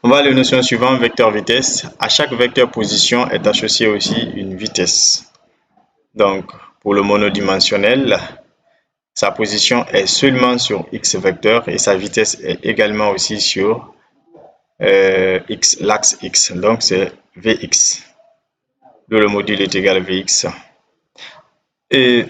On va à la notion suivante, vecteur vitesse. À chaque vecteur position est associée aussi une vitesse. Donc, pour le monodimensionnel, sa position est seulement sur x vecteur et sa vitesse est également aussi sur l'axe x. Donc, c'est Vx. D'où le module est égal à Vx. Et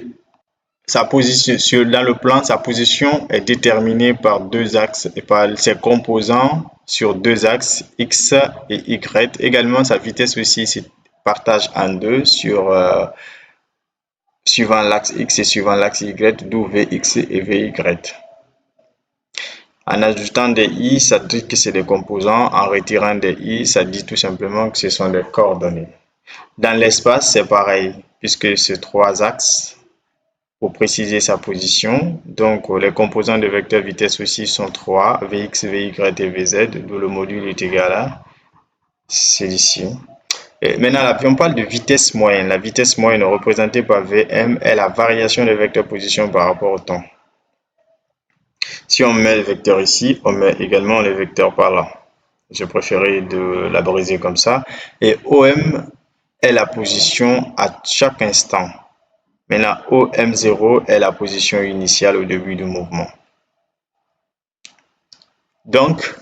sa position, dans le plan, sa position est déterminée par deux axes et par ses composants sur deux axes x et y. Également, sa vitesse aussi se partage en deux suivant l'axe x et suivant l'axe y, d'où Vx et Vy. En ajoutant des i, ça dit que c'est des composants. En retirant des i, ça dit tout simplement que ce sont des coordonnées. Dans l'espace, c'est pareil, puisque c'est trois axes pour préciser sa position. Donc, les composants de vecteur vitesse aussi sont trois, Vx, Vy et Vz, d'où le module est égal à celui-ci. Maintenant, on parle de vitesse moyenne. La vitesse moyenne représentée par Vm est la variation de vecteur position par rapport au temps. Si on met le vecteur ici, on met également le vecteur par là. Je préférais de la briser comme ça. Et OM est la position à chaque instant. Maintenant, OM0 est la position initiale au début du mouvement. Donc,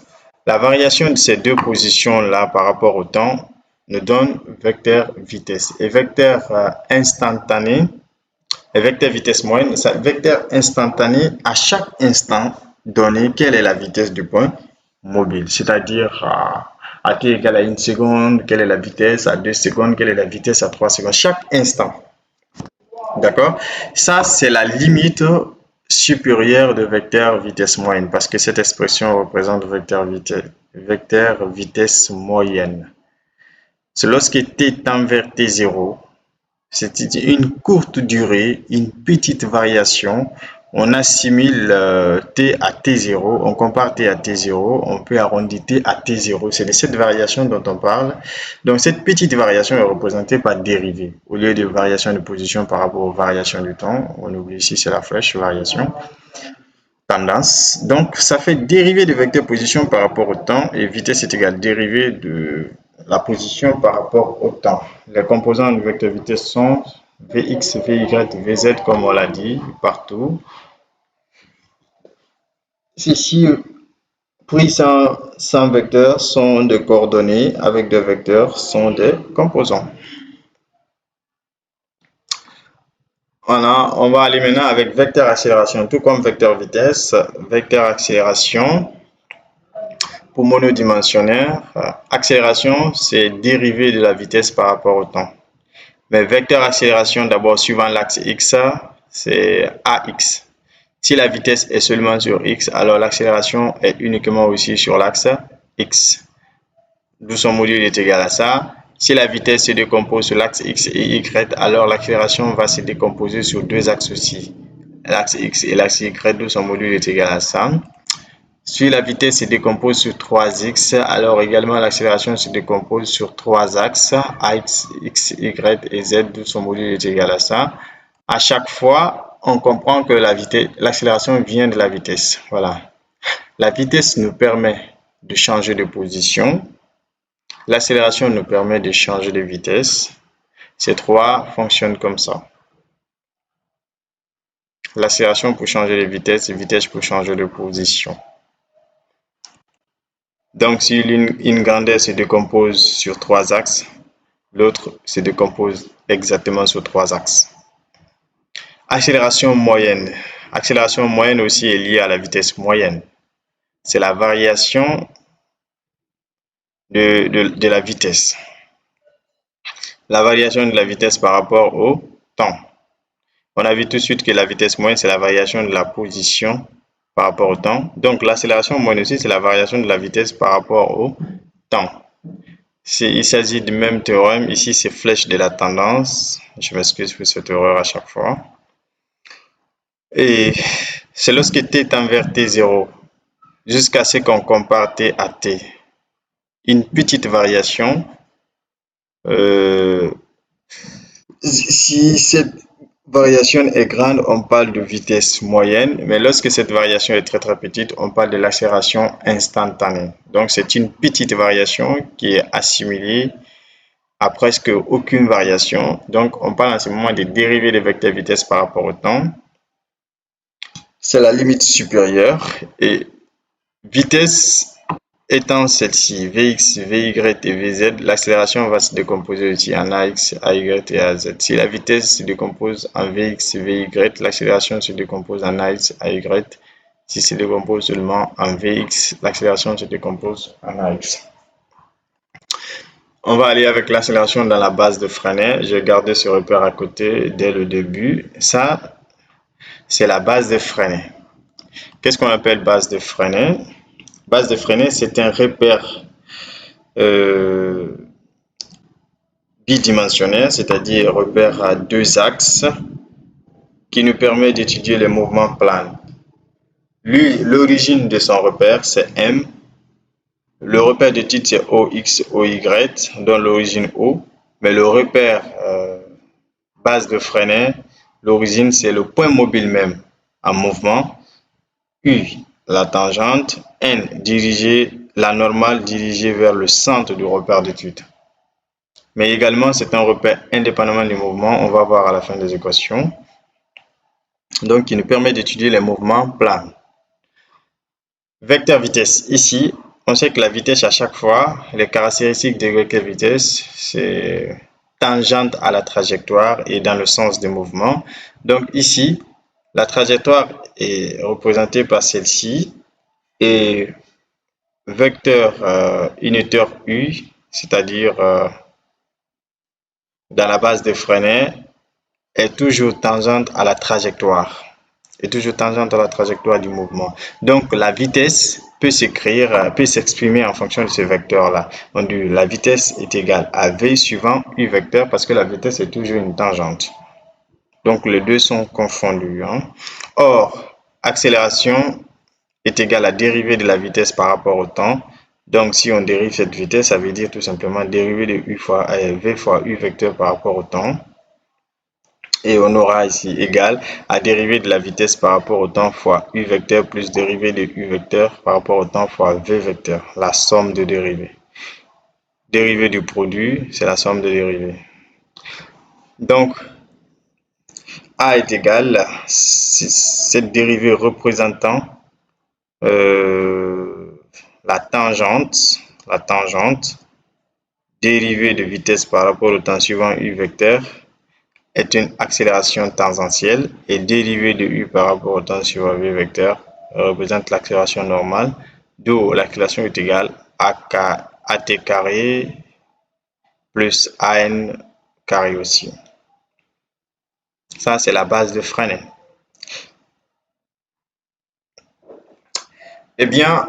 la variation de ces deux positions-là par rapport au temps nous donne vecteur vitesse. Et vecteur instantané, et vecteur vitesse moyenne, vecteur instantané à chaque instant donné, quelle est la vitesse du point mobile. C'est-à-dire à t égale à 1 seconde, quelle est la vitesse, à 2 secondes, quelle est la vitesse, à 3 secondes, chaque instant. D'accord? Ça, c'est la limite supérieure de vecteur vitesse moyenne parce que cette expression représente vecteur vitesse moyenne. C'est lorsque t tend vers t0, c'est une courte durée, une petite variation, on assimile t à t0, on compare t à t0, on peut arrondir t à t0. C'est de cette variation dont on parle. Donc, cette petite variation est représentée par dérivée. Au lieu de variation de position par rapport aux variations du temps, on oublie ici, c'est la flèche, variation, tendance. Donc, ça fait dérivée de vecteur position par rapport au temps et vitesse est égale dérivée de la position par rapport au temps. Les composants du vecteur vitesse sont Vx, Vy, Vz, comme on l'a dit partout. Ici, pris sans vecteurs sont des coordonnées, avec des vecteurs sont des composants. On va aller maintenant avec vecteur accélération, tout comme vecteur vitesse, vecteur accélération. Pour monodimensionnaire, accélération, c'est dérivé de la vitesse par rapport au temps. Mais vecteur accélération, d'abord, suivant l'axe x, c'est ax. Si la vitesse est seulement sur x, alors l'accélération est uniquement aussi sur l'axe x. D'où son module est égal à ça. Si la vitesse se décompose sur l'axe x et y, alors l'accélération va se décomposer sur deux axes aussi. L'axe x et l'axe y, d'où son module est égal à ça. Si la vitesse se décompose sur 3x, alors également l'accélération se décompose sur trois axes, ax, x, y et z, d'où son module est égal à ça. À chaque fois, on comprend que l'accélération vient de la vitesse. Voilà. La vitesse nous permet de changer de position. L'accélération nous permet de changer de vitesse. Ces trois fonctionnent comme ça. L'accélération pour changer de vitesse et vitesse pour changer de position. Donc, si une grandeur se décompose sur trois axes, l'autre se décompose exactement sur trois axes. Accélération moyenne. Accélération moyenne aussi est liée à la vitesse moyenne. C'est la variation de la vitesse. La variation de la vitesse par rapport au temps. On a vu tout de suite que la vitesse moyenne, c'est la variation de la position par rapport au temps. Donc, l'accélération moyenne aussi, c'est la variation de la vitesse par rapport au temps. Il s'agit du même théorème. Ici, c'est flèche de la tendance. Je m'excuse pour cette erreur à chaque fois. Et c'est lorsque t tend vers t0, jusqu'à ce qu'on compare t à t. Une petite variation. Si cette variation est grande, on parle de vitesse moyenne, mais lorsque cette variation est très très petite, on parle de l'accélération instantanée. Donc c'est une petite variation qui est assimilée à presque aucune variation. Donc on parle en ce moment des dérivés de vecteur vitesse par rapport au temps. C'est la limite supérieure et vitesse étant celle-ci, Vx, Vy et Vz, l'accélération va se décomposer aussi en Ax, Ay et Az. Si la vitesse se décompose en Vx, Vy, l'accélération se décompose en Ax, Ay. Si se décompose seulement en Vx, l'accélération se décompose en Ax. On va aller avec l'accélération dans la base de Freinet. J'ai gardé ce repère à côté dès le début. Ça, c'est la base de Freinet. Qu'est-ce qu'on appelle base de Freinet? Base de Freinet, c'est un repère bidimensionnel, c'est-à-dire repère à deux axes, qui nous permet d'étudier les mouvements plans. L'origine de son repère, c'est M. Le repère de titre, c'est OX, OY, dont l'origine O. Mais le repère base de Freinet, l'origine, c'est le point mobile même en mouvement. U, la tangente. N, la normale dirigée vers le centre du repère d'étude. Mais également, c'est un repère indépendamment du mouvement. On va voir à la fin des équations. Donc, qui nous permet d'étudier les mouvements plans. Vecteur vitesse. Ici, on sait que la vitesse à chaque fois, les caractéristiques de vecteur vitesse, c'est tangente à la trajectoire et dans le sens du mouvement. Donc ici, la trajectoire est représentée par celle-ci et vecteur unitaire U, c'est-à-dire dans la base de Freinet, est toujours tangente à la trajectoire. Est toujours tangente à la trajectoire du mouvement. Donc la vitesse peut s'exprimer en fonction de ce vecteur-là. On dit la vitesse est égale à V suivant U vecteur parce que la vitesse est toujours une tangente. Donc les deux sont confondus. Or, accélération est égale à dérivée de la vitesse par rapport au temps. Donc si on dérive cette vitesse, ça veut dire tout simplement dérivée de V fois U vecteur par rapport au temps. Et on aura ici égal à dérivée de la vitesse par rapport au temps fois U vecteur plus dérivée de U vecteur par rapport au temps fois V vecteur, la somme de dérivées. Dérivée du produit, c'est la somme de dérivées. Donc, A est égal à cette dérivée représentant la tangente, dérivée de vitesse par rapport au temps suivant U vecteur, est une accélération tangentielle et dérivée de U par rapport au temps suivant V vecteur représente l'accélération normale, d'où l'accélération est égale à AT carré plus AN carré aussi. Ça, c'est la base de Freinet. Eh bien,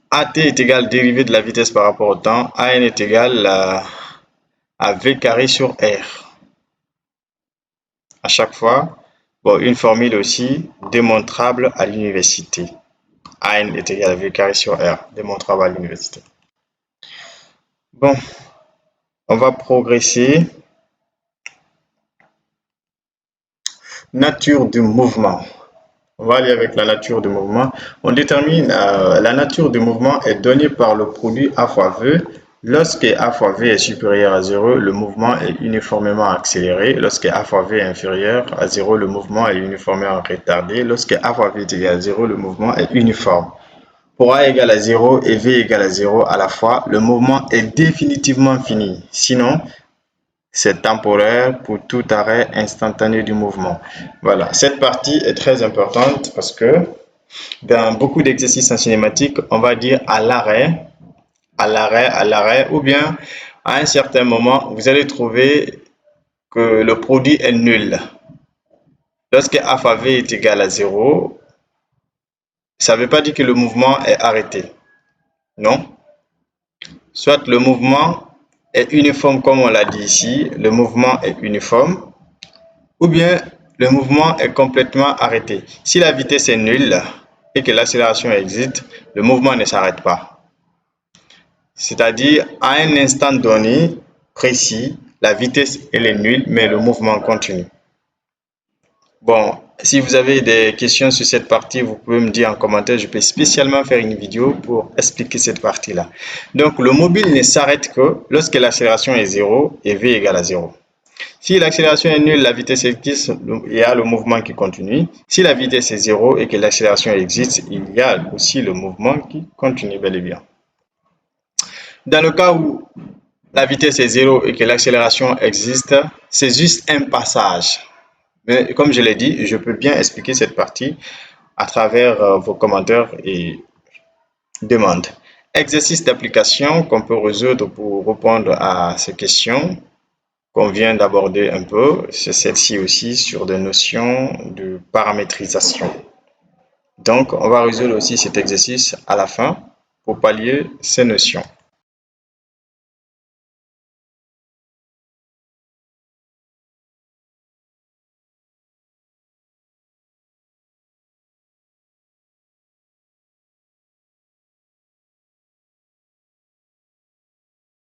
AT est égal à dérivée de la vitesse par rapport au temps, AN est égal à V carré sur R. À chaque fois, une formule aussi démontrable à l'université. AN est égal à V carré sur R, démontrable à l'université. Bon, on va progresser. Nature du mouvement. On va aller avec la nature du mouvement. On détermine la nature du mouvement est donnée par le produit A fois V. Lorsque A fois V est supérieur à 0, le mouvement est uniformément accéléré. Lorsque A fois V est inférieur à 0, le mouvement est uniformément retardé. Lorsque A fois V est égal à 0, le mouvement est uniforme. Pour A égale à 0 et V égale à 0 à la fois, le mouvement est définitivement fini. Sinon, c'est temporaire pour tout arrêt instantané du mouvement. Voilà, cette partie est très importante parce que dans beaucoup d'exercices en cinématique, on va dire à l'arrêt, ou bien à un certain moment, vous allez trouver que le produit est nul. Lorsque A fois V est égal à 0, ça ne veut pas dire que le mouvement est arrêté. Non. Soit le mouvement est uniforme comme on l'a dit ici, le mouvement est uniforme, ou bien le mouvement est complètement arrêté. Si la vitesse est nulle et que l'accélération existe, le mouvement ne s'arrête pas. C'est-à-dire, à un instant donné, précis, la vitesse elle est nulle, mais le mouvement continue. Bon, si vous avez des questions sur cette partie, vous pouvez me dire en commentaire. Je peux spécialement faire une vidéo pour expliquer cette partie-là. Donc, le mobile ne s'arrête que lorsque l'accélération est 0 et v égale à 0. Si l'accélération est nulle, la vitesse existe, il y a le mouvement qui continue. Si la vitesse est 0 et que l'accélération existe, il y a aussi le mouvement qui continue bel et bien. Dans le cas où la vitesse est 0 et que l'accélération existe, c'est juste un passage. Mais comme je l'ai dit, je peux bien expliquer cette partie à travers vos commentaires et demandes. Exercice d'application qu'on peut résoudre pour répondre à ces questions qu'on vient d'aborder un peu, c'est celle-ci aussi sur des notions de paramétrisation. Donc, on va résoudre aussi cet exercice à la fin pour pallier ces notions.